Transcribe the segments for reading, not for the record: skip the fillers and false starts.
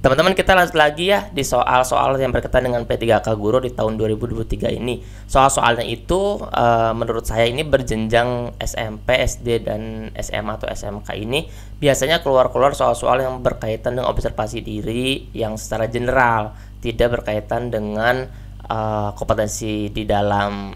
Teman-teman, kita lanjut lagi ya di soal-soal yang berkaitan dengan P3K Guru di tahun 2023 ini. Soal-soalnya itu menurut saya ini berjenjang SMP, SD, dan SMA atau SMK ini biasanya keluar-keluar soal-soal yang berkaitan dengan observasi diri yang secara general, tidak berkaitan dengan kompetensi di dalam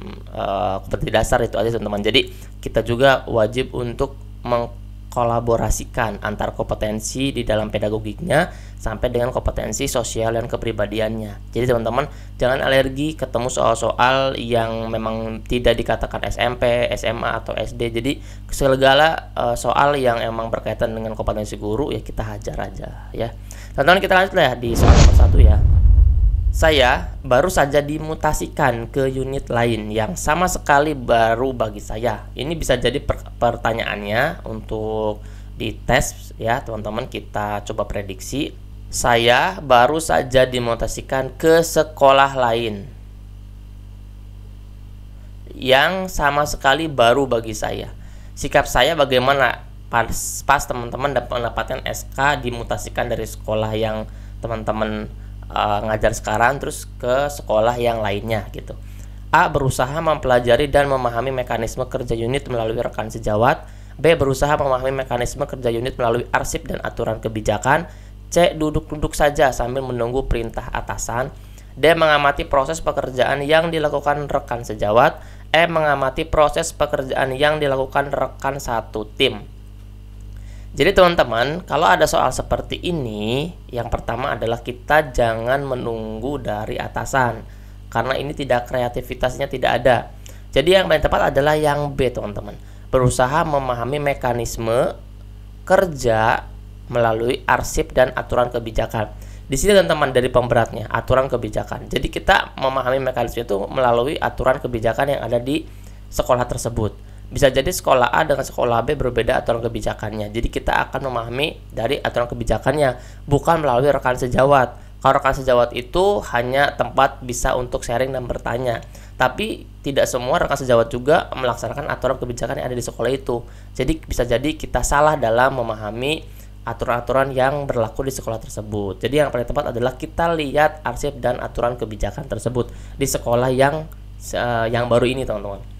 kompetensi dasar itu aja teman-teman. Jadi kita juga wajib untuk mengkolaborasikan antar kompetensi di dalam pedagogiknya sampai dengan kompetensi sosial dan kepribadiannya. Jadi teman-teman jangan alergi ketemu soal-soal yang memang tidak dikatakan SMP, SMA atau SD. Jadi segala soal yang emang berkaitan dengan kompetensi guru ya kita hajar aja ya. Teman-teman, kita lanjut ya di soal nomor 1 ya. Saya baru saja dimutasikan ke unit lain yang sama sekali baru bagi saya. Ini bisa jadi pertanyaannya untuk dites ya teman-teman. Kita coba prediksi. Saya baru saja dimutasikan ke sekolah lain yang sama sekali baru bagi saya. Sikap saya bagaimana pas teman-teman dapat mendapatkan SK dimutasikan dari sekolah yang teman-teman ngajar sekarang terus ke sekolah yang lainnya gitu. A. Berusaha mempelajari dan memahami mekanisme kerja unit melalui rekan sejawat. B. Berusaha memahami mekanisme kerja unit melalui arsip dan aturan kebijakan. C. Duduk-duduk saja sambil menunggu perintah atasan. D. Mengamati proses pekerjaan yang dilakukan rekan sejawat. E. Mengamati proses pekerjaan yang dilakukan rekan satu tim. Jadi teman-teman, kalau ada soal seperti ini, yang pertama adalah kita jangan menunggu dari atasan, karena ini kreativitasnya tidak ada. Jadi yang paling tepat adalah yang B teman-teman. Berusaha memahami mekanisme kerja melalui arsip dan aturan kebijakan. Di sini teman-teman dari pemberatnya, aturan kebijakan. Jadi kita memahami mekanisme itu melalui aturan kebijakan yang ada di sekolah tersebut. Bisa jadi sekolah A dengan sekolah B berbeda aturan kebijakannya. Jadi kita akan memahami dari aturan kebijakannya, bukan melalui rekan sejawat. Kalau rekan sejawat itu hanya tempat bisa untuk sharing dan bertanya. Tapi tidak semua rekan sejawat juga melaksanakan aturan kebijakan yang ada di sekolah itu. Jadi bisa jadi kita salah dalam memahami aturan-aturan yang berlaku di sekolah tersebut. Jadi yang paling tepat adalah kita lihat arsip dan aturan kebijakan tersebut di sekolah yang baru ini teman-teman.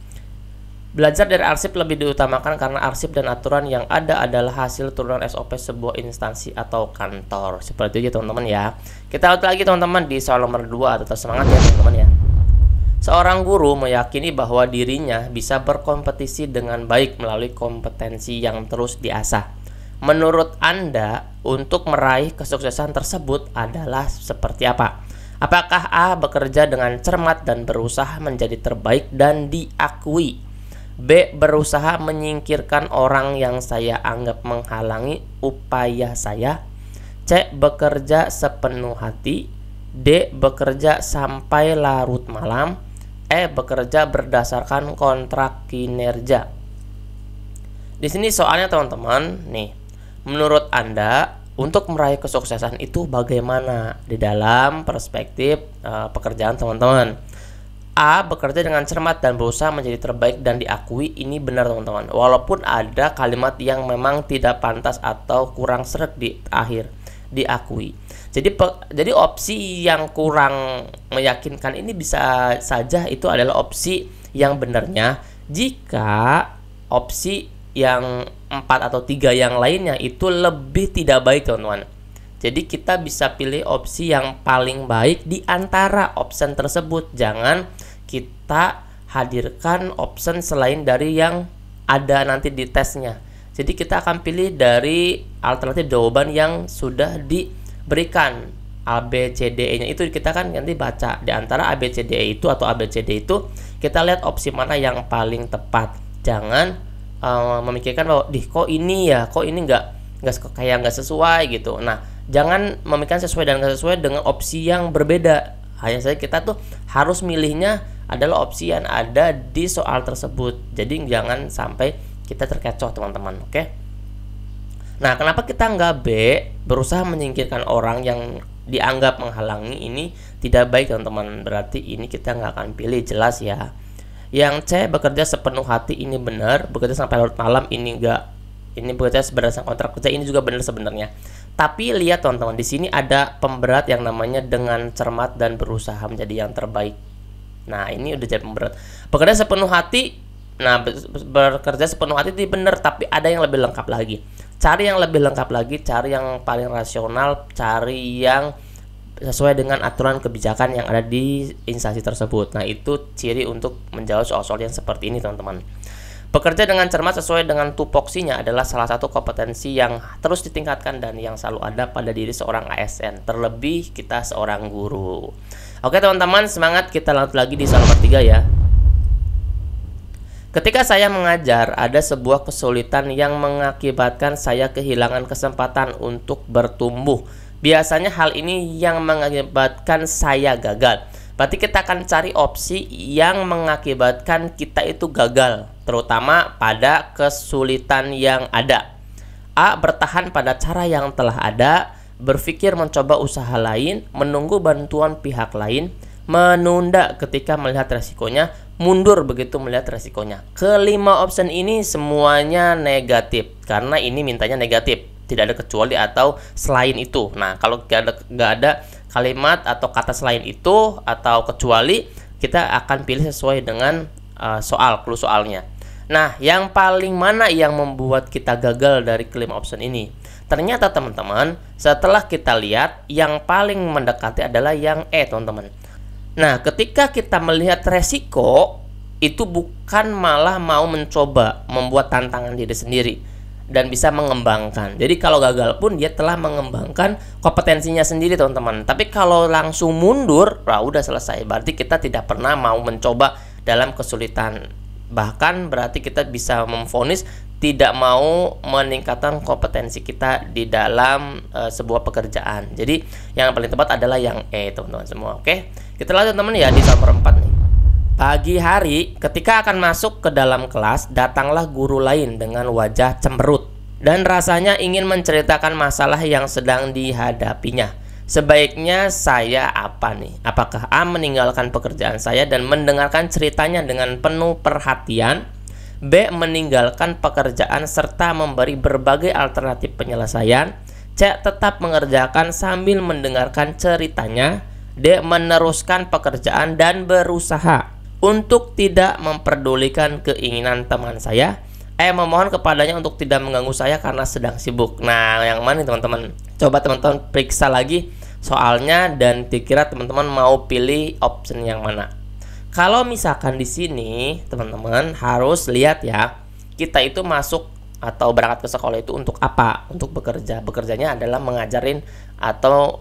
Belajar dari arsip lebih diutamakan karena arsip dan aturan yang ada adalah hasil turunan SOP sebuah instansi atau kantor. Seperti itu teman-teman ya. Kita lihat lagi teman-teman di soal nomor 2. Tetap semangat ya teman-teman ya. Seorang guru meyakini bahwa dirinya bisa berkompetisi dengan baik melalui kompetensi yang terus diasah. Menurut Anda, untuk meraih kesuksesan tersebut adalah seperti apa? Apakah A. Bekerja dengan cermat dan berusaha menjadi terbaik dan diakui? B. Berusaha menyingkirkan orang yang saya anggap menghalangi upaya saya. C. Bekerja sepenuh hati. D. Bekerja sampai larut malam. E. Bekerja berdasarkan kontrak kinerja. Di sini soalnya teman-teman, nih, menurut Anda untuk meraih kesuksesan itu bagaimana di dalam perspektif pekerjaan teman-teman? A. Bekerja dengan cermat dan berusaha menjadi terbaik dan diakui. Ini benar teman-teman. Walaupun ada kalimat yang memang tidak pantas atau kurang sreg di akhir, diakui. Jadi opsi yang kurang meyakinkan ini bisa saja itu adalah opsi yang benarnya jika opsi yang 4 atau 3 yang lainnya itu lebih tidak baik teman-teman. Jadi kita bisa pilih opsi yang paling baik di antara opsi tersebut. Jangan kita hadirkan opsi selain dari yang ada nanti di tesnya. Jadi kita akan pilih dari alternatif jawaban yang sudah diberikan. A, B, C, D, E-nya itu kita kan nanti baca. Di antara A, B, C, D, E itu atau A, B, C, D itu kita lihat opsi mana yang paling tepat. Jangan memikirkan bahwa kok ini nggak sesuai gitu. Nah, jangan memikirkan sesuai dan nggak sesuai dengan opsi yang berbeda. Hanya saja kita tuh harus milihnya adalah opsi yang ada di soal tersebut. Jadi jangan sampai kita terkecoh teman-teman. Oke? Nah, kenapa kita nggak B? Berusaha menyingkirkan orang yang dianggap menghalangi, ini tidak baik teman-teman. Berarti ini kita nggak akan pilih, jelas ya. Yang C, bekerja sepenuh hati, ini benar. Bekerja sampai larut malam, ini nggak Ini bekerja berdasarkan kontrak kerja, ini juga benar sebenarnya. Tapi lihat teman-teman, di sini ada pemberat yang namanya dengan cermat dan berusaha menjadi yang terbaik. Nah, ini udah jadi pemberat. Bekerja sepenuh hati. Nah, bekerja sepenuh hati itu benar, tapi ada yang lebih lengkap lagi. Cari yang lebih lengkap lagi, cari yang paling rasional, cari yang sesuai dengan aturan kebijakan yang ada di instansi tersebut. Nah, itu ciri untuk menjawab soal-soal yang seperti ini, teman-teman. Bekerja dengan cermat sesuai dengan tupoksinya adalah salah satu kompetensi yang terus ditingkatkan dan yang selalu ada pada diri seorang ASN, terlebih kita seorang guru. Oke teman-teman, semangat, kita lanjut lagi di soal nomor 3 ya. Ketika saya mengajar, ada sebuah kesulitan yang mengakibatkan saya kehilangan kesempatan untuk bertumbuh. Biasanya hal ini yang mengakibatkan saya gagal. Berarti kita akan cari opsi yang mengakibatkan kita itu gagal, terutama pada kesulitan yang ada. A. Bertahan pada cara yang telah ada, berpikir mencoba usaha lain, menunggu bantuan pihak lain, menunda ketika melihat resikonya, mundur begitu melihat resikonya. Kelima option ini semuanya negatif, karena ini mintanya negatif, tidak ada kecuali atau selain itu. Nah, kalau nggak ada kalimat atau kata selain itu atau kecuali, kita akan pilih sesuai dengan clue soalnya. Nah, yang paling mana yang membuat kita gagal dari kelima option ini? Ternyata teman-teman, setelah kita lihat, yang paling mendekati adalah yang E, teman-teman. Nah, ketika kita melihat resiko, itu bukan malah mau mencoba membuat tantangan diri sendiri dan bisa mengembangkan. Jadi kalau gagal pun dia telah mengembangkan kompetensinya sendiri, teman-teman. Tapi kalau langsung mundur, udah selesai. Berarti kita tidak pernah mau mencoba dalam kesulitan. Bahkan berarti kita bisa memvonis tidak mau meningkatkan kompetensi kita di dalam sebuah pekerjaan. Jadi yang paling tepat adalah yang E, teman-teman semua. Oke, kita lanjut teman ya di soal nomor 4 nih. Pagi hari ketika akan masuk ke dalam kelas, datanglah guru lain dengan wajah cemberut dan rasanya ingin menceritakan masalah yang sedang dihadapinya. Sebaiknya saya apa nih? Apakah A. meninggalkan pekerjaan saya dan mendengarkan ceritanya dengan penuh perhatian, B. meninggalkan pekerjaan serta memberi berbagai alternatif penyelesaian, C. tetap mengerjakan sambil mendengarkan ceritanya, D. meneruskan pekerjaan dan berusaha untuk tidak memperdulikan keinginan teman saya, E. memohon kepadanya untuk tidak mengganggu saya karena sedang sibuk. Nah, yang mana teman-teman? Coba teman-teman periksa lagi soalnya dan dikira teman-teman mau pilih option yang mana. Kalau misalkan di sini teman-teman harus lihat ya, kita itu masuk atau berangkat ke sekolah itu untuk apa? Untuk bekerja. Bekerjanya adalah mengajarin atau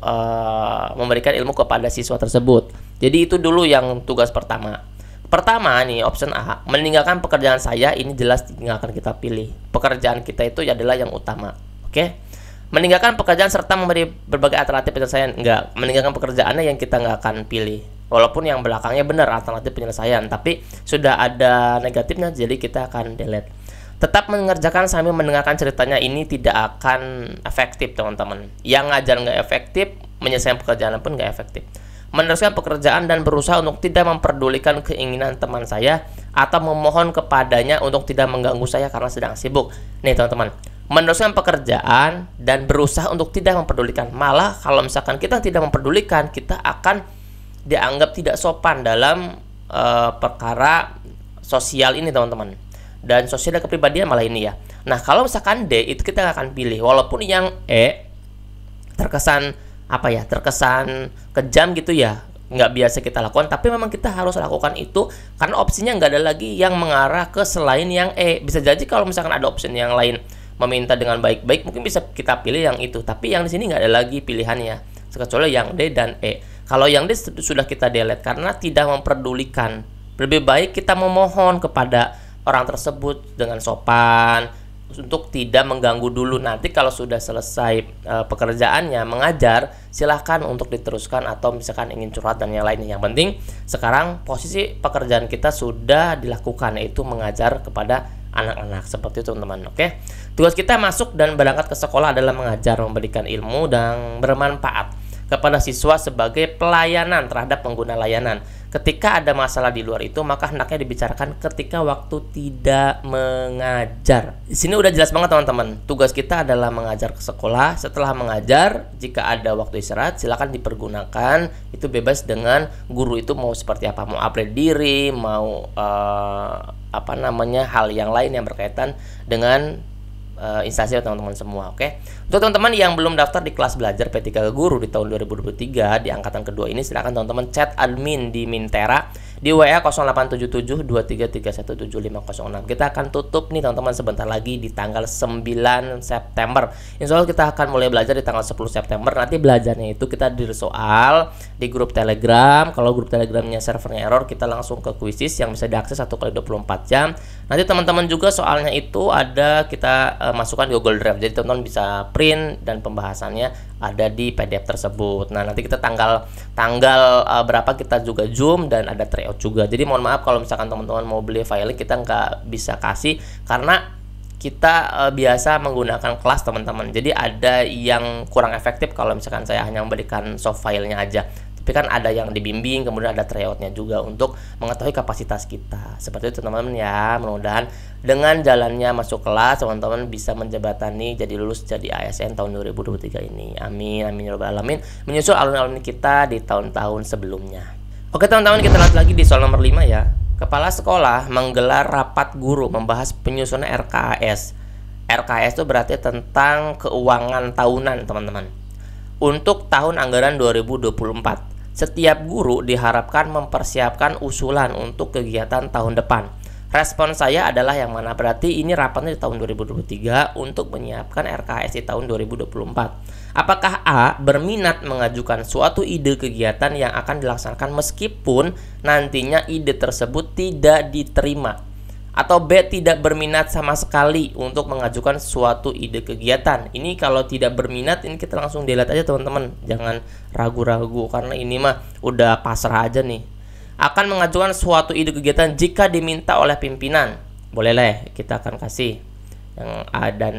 memberikan ilmu kepada siswa tersebut. Jadi itu dulu yang tugas pertama. Pertama nih, option A, meninggalkan pekerjaan saya, ini jelas nggak akan kita pilih. Pekerjaan kita itu adalah yang utama. Oke? Meninggalkan pekerjaan serta memberi berbagai alternatif penyelesaian, enggak. Meninggalkan pekerjaannya yang kita nggak akan pilih. Walaupun yang belakangnya benar alternatif penyelesaian, tapi sudah ada negatifnya, jadi kita akan delete. Tetap mengerjakan sambil mendengarkan ceritanya, ini tidak akan efektif teman-teman. Yang ngajar nggak efektif, menyelesaikan pekerjaan pun nggak efektif. Meneruskan pekerjaan dan berusaha untuk tidak memperdulikan keinginan teman saya atau memohon kepadanya untuk tidak mengganggu saya karena sedang sibuk. Nih teman-teman, meneruskan pekerjaan dan berusaha untuk tidak memperdulikan. Malah kalau misalkan kita tidak memperdulikan, kita akan dianggap tidak sopan dalam perkara sosial ini teman-teman. Dan sosial dan kepribadian malah ini ya. Nah, kalau misalkan D itu kita akan pilih. Walaupun yang E terkesan terkesan kejam gitu ya, nggak biasa kita lakukan, tapi memang kita harus lakukan itu karena opsinya nggak ada lagi yang mengarah ke selain yang E. Bisa jadi kalau misalkan ada opsi yang lain meminta dengan baik-baik, mungkin bisa kita pilih yang itu, tapi yang di sini nggak ada lagi pilihannya kecuali yang D dan E. Kalau yang D sudah kita delete karena tidak memperdulikan. Lebih baik kita memohon kepada orang tersebut dengan sopan untuk tidak mengganggu dulu. Nanti kalau sudah selesai pekerjaannya mengajar, silahkan untuk diteruskan atau misalkan ingin curhat dan yang lainnya. Yang penting sekarang posisi pekerjaan kita sudah dilakukan, yaitu mengajar kepada anak-anak. Seperti itu teman-teman. Oke, tugas kita masuk dan berangkat ke sekolah adalah mengajar, memberikan ilmu dan bermanfaat kepada siswa sebagai pelayanan terhadap pengguna layanan. Ketika ada masalah di luar itu, maka hendaknya dibicarakan ketika waktu tidak mengajar. Di sini udah jelas banget teman-teman. Tugas kita adalah mengajar ke sekolah. Setelah mengajar, jika ada waktu istirahat, silakan dipergunakan. Itu bebas dengan guru itu mau seperti apa, mau upgrade diri, mau hal yang lain yang berkaitan dengan instansi teman-teman semua. Oke. Untuk teman-teman yang belum daftar di kelas belajar P3K Guru di tahun 2023 di angkatan kedua ini, silakan teman-teman chat admin di Mintera di WA 087723317506. Kita akan tutup nih teman-teman sebentar lagi di tanggal 9 September. Insya Allah kita akan mulai belajar di tanggal 10 September. Nanti belajarnya itu kita diri soal di grup Telegram. Kalau grup Telegramnya servernya error, kita langsung ke Quizizz yang bisa diakses 1x24 jam. Nanti teman-teman juga soalnya itu ada kita masukkan di Google Drive. Jadi teman-teman bisa print dan pembahasannya ada di PDF tersebut. Nah, nanti kita tanggal berapa kita juga Zoom dan ada tryout juga. Jadi mohon maaf kalau misalkan teman-teman mau beli file kita nggak bisa kasih karena kita biasa menggunakan kelas teman-teman. Jadi ada yang kurang efektif kalau misalkan saya hanya memberikan soft filenya aja. Tapi kan ada yang dibimbing, kemudian ada tryoutnya juga untuk mengetahui kapasitas kita. Seperti itu teman-teman ya. Mudah-mudahan dengan jalannya masuk kelas teman-teman bisa menjembatani jadi lulus jadi ASN tahun 2023 ini. Amin amin ya rabbal alamin. Menyusul alumni-alumni kita di tahun-tahun sebelumnya. Oke teman-teman, kita lanjut lagi di soal nomor 5 ya. Kepala sekolah menggelar rapat guru membahas penyusunan RKAS. RKAS itu berarti tentang keuangan tahunan teman-teman. Untuk tahun anggaran 2024. Setiap guru diharapkan mempersiapkan usulan untuk kegiatan tahun depan. Respon saya adalah yang mana? Berarti ini rapatnya di tahun 2023 untuk menyiapkan RKAS di tahun 2024. Apakah A. berminat mengajukan suatu ide kegiatan yang akan dilaksanakan meskipun nantinya ide tersebut tidak diterima? Atau B. tidak berminat sama sekali untuk mengajukan suatu ide kegiatan. Ini kalau tidak berminat, ini kita langsung delete aja teman-teman. Jangan ragu-ragu karena ini mah udah pasrah aja nih. Akan mengajukan suatu ide kegiatan jika diminta oleh pimpinan. Boleh lah, kita akan kasih yang A dan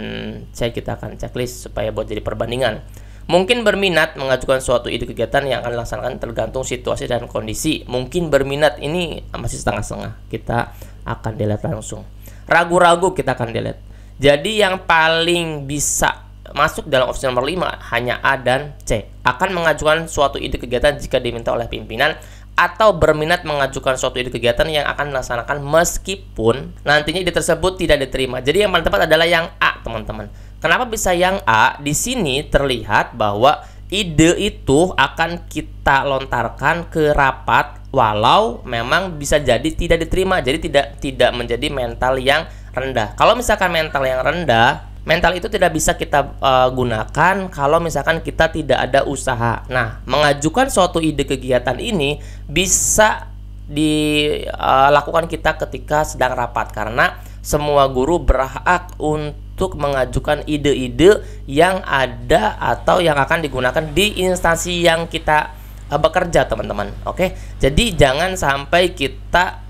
C, kita akan checklist supaya buat jadi perbandingan. Mungkin berminat mengajukan suatu ide kegiatan yang akan dilaksanakan tergantung situasi dan kondisi. Mungkin berminat ini masih setengah-setengah. Kita akan delete langsung. Ragu-ragu kita akan delete. Jadi yang paling bisa masuk dalam opsi nomor 5 hanya A dan C. Akan mengajukan suatu ide kegiatan jika diminta oleh pimpinan, atau berminat mengajukan suatu ide kegiatan yang akan dilaksanakan meskipun nantinya ide tersebut tidak diterima. Jadi yang paling tepat adalah yang A teman-teman. Kenapa bisa yang A? Di sini terlihat bahwa ide itu akan kita lontarkan ke rapat walau memang bisa jadi tidak diterima. Jadi tidak menjadi mental yang rendah. Kalau misalkan mental yang rendah, mental itu tidak bisa kita gunakan kalau misalkan kita tidak ada usaha. Nah, mengajukan suatu ide kegiatan ini bisa dilakukan kita ketika sedang rapat karena semua guru berhak untuk mengajukan ide-ide yang ada atau yang akan digunakan di instansi yang kita bekerja teman-teman. Oke, jadi jangan sampai kita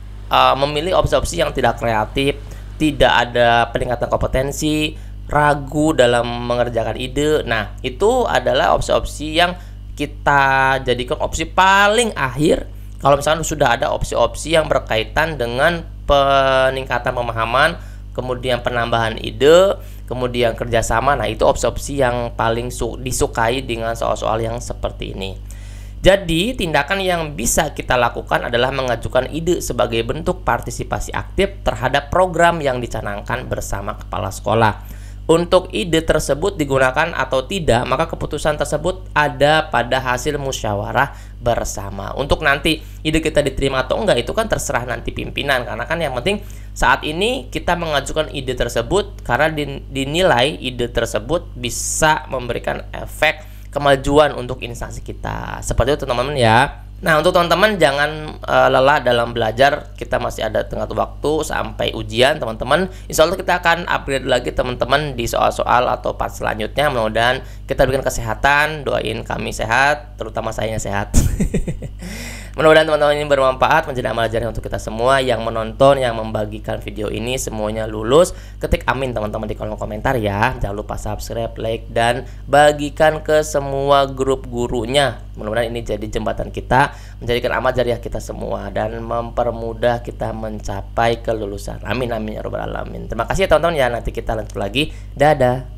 memilih opsi-opsi yang tidak kreatif, tidak ada peningkatan kompetensi, ragu dalam mengerjakan ide. Nah, itu adalah opsi-opsi yang kita jadikan opsi paling akhir kalau misalkan sudah ada opsi-opsi yang berkaitan dengan peningkatan pemahaman, kemudian penambahan ide, kemudian kerjasama. Nah, itu opsi-opsi yang paling disukai dengan soal-soal yang seperti ini. Jadi, tindakan yang bisa kita lakukan adalah mengajukan ide sebagai bentuk partisipasi aktif terhadap program yang dicanangkan bersama kepala sekolah. Untuk ide tersebut digunakan atau tidak, maka keputusan tersebut ada pada hasil musyawarah bersama. Untuk nanti ide kita diterima atau enggak itu kan terserah nanti pimpinan, karena kan yang penting saat ini kita mengajukan ide tersebut karena dinilai ide tersebut bisa memberikan efek kemajuan untuk instansi kita. Seperti itu teman-teman ya. Nah, untuk teman-teman jangan lelah dalam belajar. Kita masih ada tengah waktu sampai ujian teman-teman. Insya Allah kita akan upgrade lagi teman-teman di soal-soal atau part selanjutnya. Mudah-mudahan kita berikan kesehatan. Doain kami sehat, terutama saya sehat. Mudah-mudahan teman-teman ini bermanfaat, menjadi amal jariah untuk kita semua yang menonton, yang membagikan video ini, semuanya lulus. Ketik amin teman-teman di kolom komentar ya. Jangan lupa subscribe, like, dan bagikan ke semua grup gurunya. Mudah-mudahan ini jadi jembatan kita, menjadikan amal jariah kita semua, dan mempermudah kita mencapai kelulusan. Amin amin ya rabbal alamin. Terima kasih ya teman-teman ya. Nanti kita lanjut lagi. Dadah.